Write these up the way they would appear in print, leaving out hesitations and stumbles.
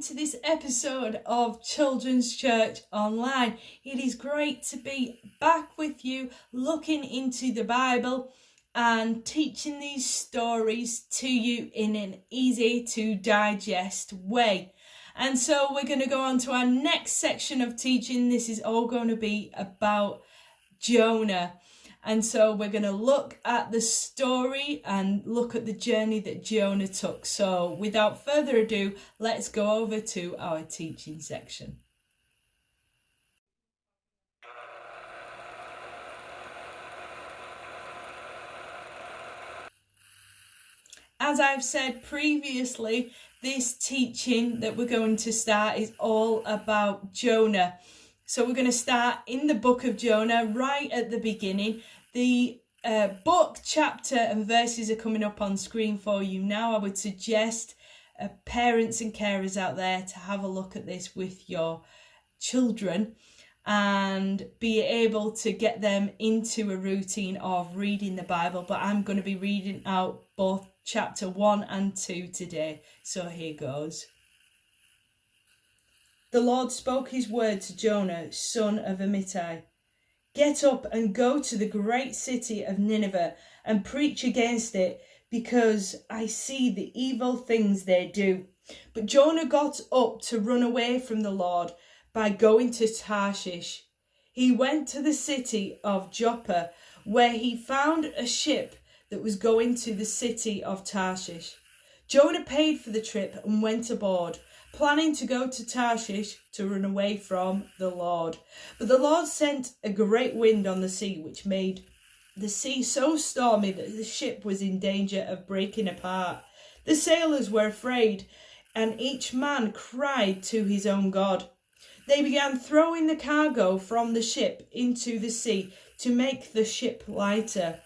to this episode of Children's Church Online. It is great to be back with you, looking into the Bible and teaching these stories to you in an easy to digest way. And so we're going to go on to our next section of teaching. This is all going to be about Jonah. And so we're going to look at the story and look at the journey that Jonah took. So without further ado, let's go over to our teaching section. As I've said previously, this teaching that we're going to start is all about Jonah. So we're going to start in the book of Jonah, right at the beginning. The book, chapter and verses are coming up on screen for you now. I would suggest parents and carers out there to have a look at this with your children and be able to get them into a routine of reading the Bible. But I'm going to be reading out both chapter 1 and 2 today. So here goes. The Lord spoke his word to Jonah, son of Amittai. Get up and go to the great city of Nineveh and preach against it, because I see the evil things they do. But Jonah got up to run away from the Lord by going to Tarshish. He went to the city of Joppa, where he found a ship that was going to the city of Tarshish. Jonah paid for the trip and went aboard, planning to go to Tarshish to run away from the Lord. But the Lord sent a great wind on the sea, which made the sea so stormy that the ship was in danger of breaking apart. The sailors were afraid, and each man cried to his own God. They began throwing the cargo from the ship into the sea to make the ship lighter.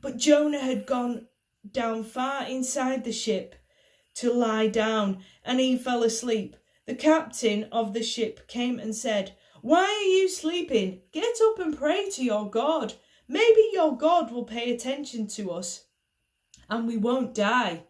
But Jonah had gone down far inside the ship to lie down, and he fell asleep. The captain of the ship came and said, "Why are you sleeping? Get up and pray to your God. Maybe your God will pay attention to us, and we won't die."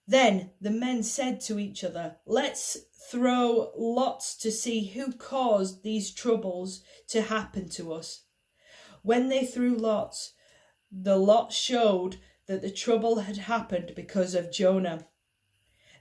Then the men said to each other, "Let's throw lots to see who caused these troubles to happen to us." When they threw lots, the lot showed that the trouble had happened because of Jonah.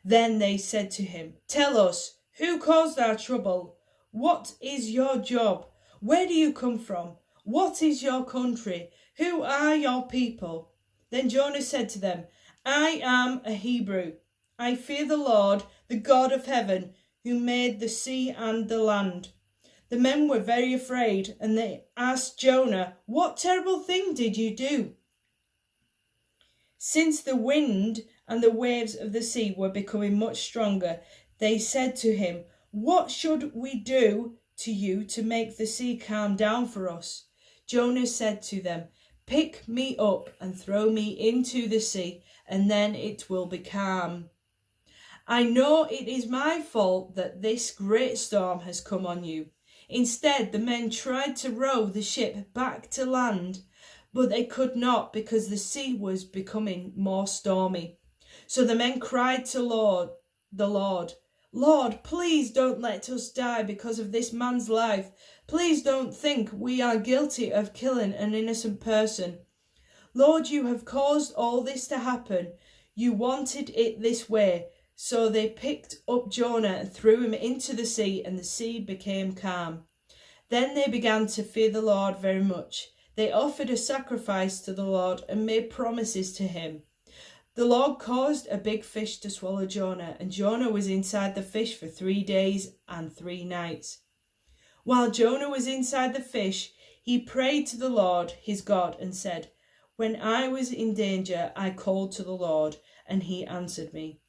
Then they said to him, "Tell us, who caused our trouble? What is your job? Where do you come from? What is your country? Who are your people?" Then Jonah said to them, "I am a Hebrew. I fear the Lord, the God of heaven, who made the sea and the land." The men were very afraid, and they asked Jonah, "What terrible thing did you do?" Since the wind and the waves of the sea were becoming much stronger, they said to him, "What should we do to you to make the sea calm down for us?" Jonah said to them, "Pick me up and throw me into the sea, and then it will be calm. I know it is my fault that this great storm has come on you." Instead, the men tried to row the ship back to land, but they could not because the sea was becoming more stormy. So the men cried to the Lord, "Lord, please don't let us die because of this man's life. Please don't think we are guilty of killing an innocent person. Lord, you have caused all this to happen. You wanted it this way." So they picked up Jonah and threw him into the sea, and the sea became calm. Then they began to fear the Lord very much. They offered a sacrifice to the Lord and made promises to him. The Lord caused a big fish to swallow Jonah, and Jonah was inside the fish for 3 days and 3 nights. While Jonah was inside the fish, he prayed to the Lord, his God, and said, "When I was in danger, I called to the Lord, and he answered me.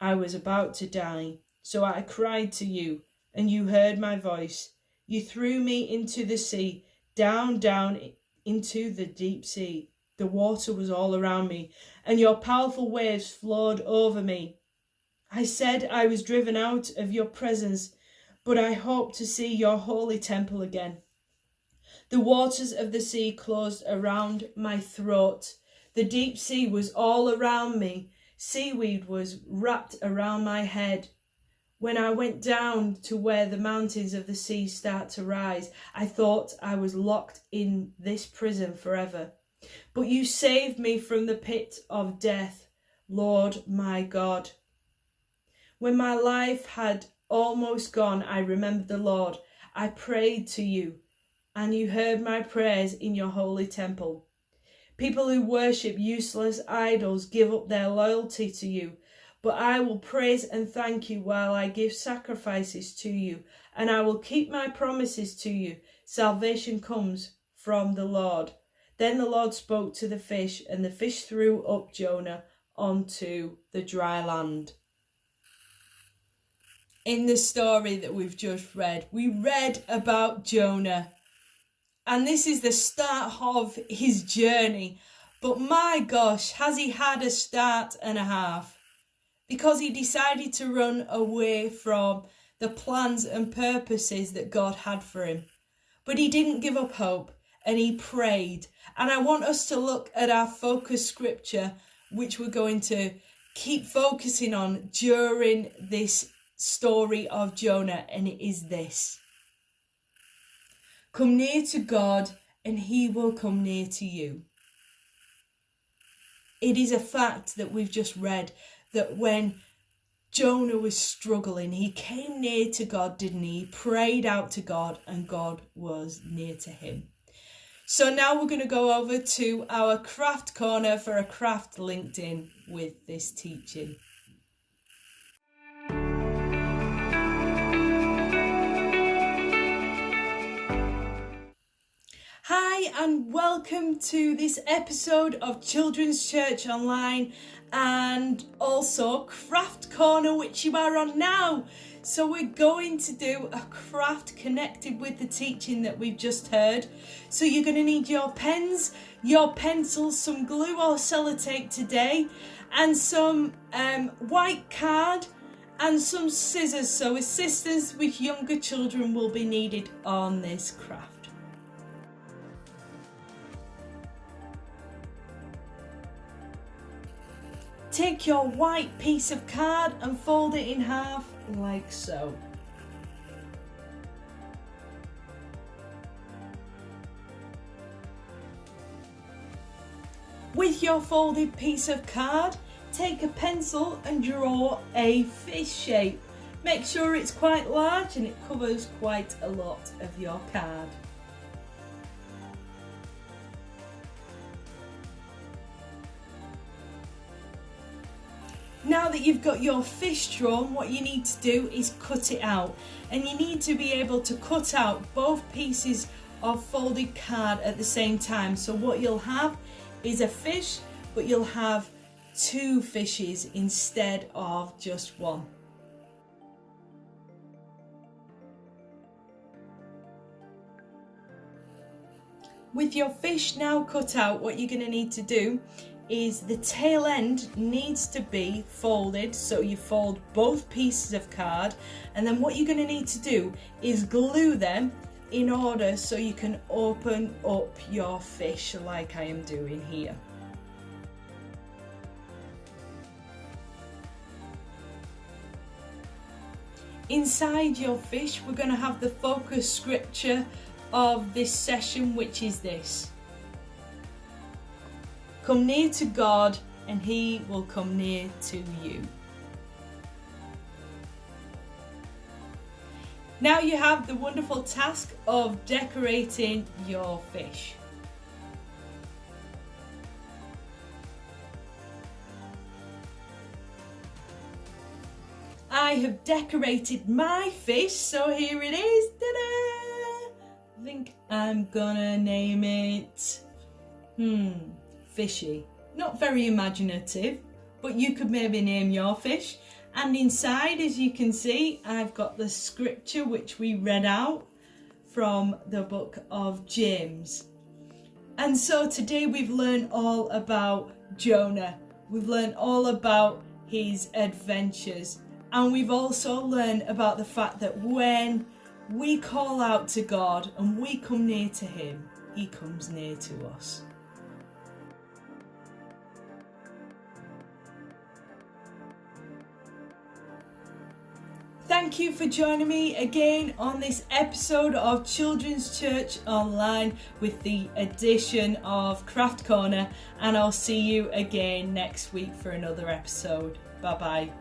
I was about to die, so I cried to you, and you heard my voice. You threw me into the sea, down into the deep sea. The water was all around me, and your powerful waves flowed over me. I said I was driven out of your presence, but I hope to see your holy temple again. The waters of the sea closed around my throat. The deep sea was all around me. Seaweed was wrapped around my head. When I went down to where the mountains of the sea start to rise, I thought I was locked in this prison forever. But you saved me from the pit of death, Lord my God. When my life had almost gone, I remembered the Lord. I prayed to you, and you heard my prayers in your holy temple. People who worship useless idols give up their loyalty to you. But I will praise and thank you while I give sacrifices to you, and I will keep my promises to you. Salvation comes from the Lord. Then the Lord spoke to the fish, and the fish threw up Jonah onto the dry land. In the story that we've just read, we read about Jonah. And this is the start of his journey. But my gosh, has he had a start and a half? Because he decided to run away from the plans and purposes that God had for him. But he didn't give up hope, and he prayed. And I want us to look at our focus scripture, which we're going to keep focusing on during this story of Jonah, and it is this. Come near to God, and he will come near to you. It is a fact that we've just read that when Jonah was struggling, he came near to God, didn't he? He prayed out to God, and God was near to him. So now we're going to go over to our craft corner for a craft linked in with this teaching. Hi and welcome to this episode of Children's Church Online and also Craft Corner, which you are on now. So we're going to do a craft connected with the teaching that we've just heard. So you're going to need your pens, your pencils, some glue or sellotape today, and some white card and some scissors. So assistance with younger children will be needed on this craft. Take your white piece of card and fold it in half like so. With your folded piece of card, take a pencil and draw a fish shape. Make sure it's quite large and it covers quite a lot of your card. Now that you've got your fish drawn, what you need to do is cut it out. And you need to be able to cut out both pieces of folded card at the same time. So what you'll have is a fish, but you'll have two fishes instead of just one. With your fish now cut out, what you're going to need to do is the tail end needs to be folded, so you fold both pieces of card, and then what you're going to need to do is glue them in order so you can open up your fish like I am doing here. Inside your fish, we're going to have the focus scripture of this session, which is this. Come near to God, and he will come near to you. Now you have the wonderful task of decorating your fish. I have decorated my fish, so here it is. Ta-da! I think I'm gonna name it Fishy. Not very imaginative, but you could maybe name your fish. And inside, as you can see, I've got the scripture which we read out from the book of James. And so today we've learned all about Jonah. We've learned all about his adventures. And we've also learned about the fact that when we call out to God and we come near to him, he comes near to us. thank you for joining me again on this episode of Children's Church Online with the edition of Craft Corner, and I'll see you again next week for another episode. Bye bye.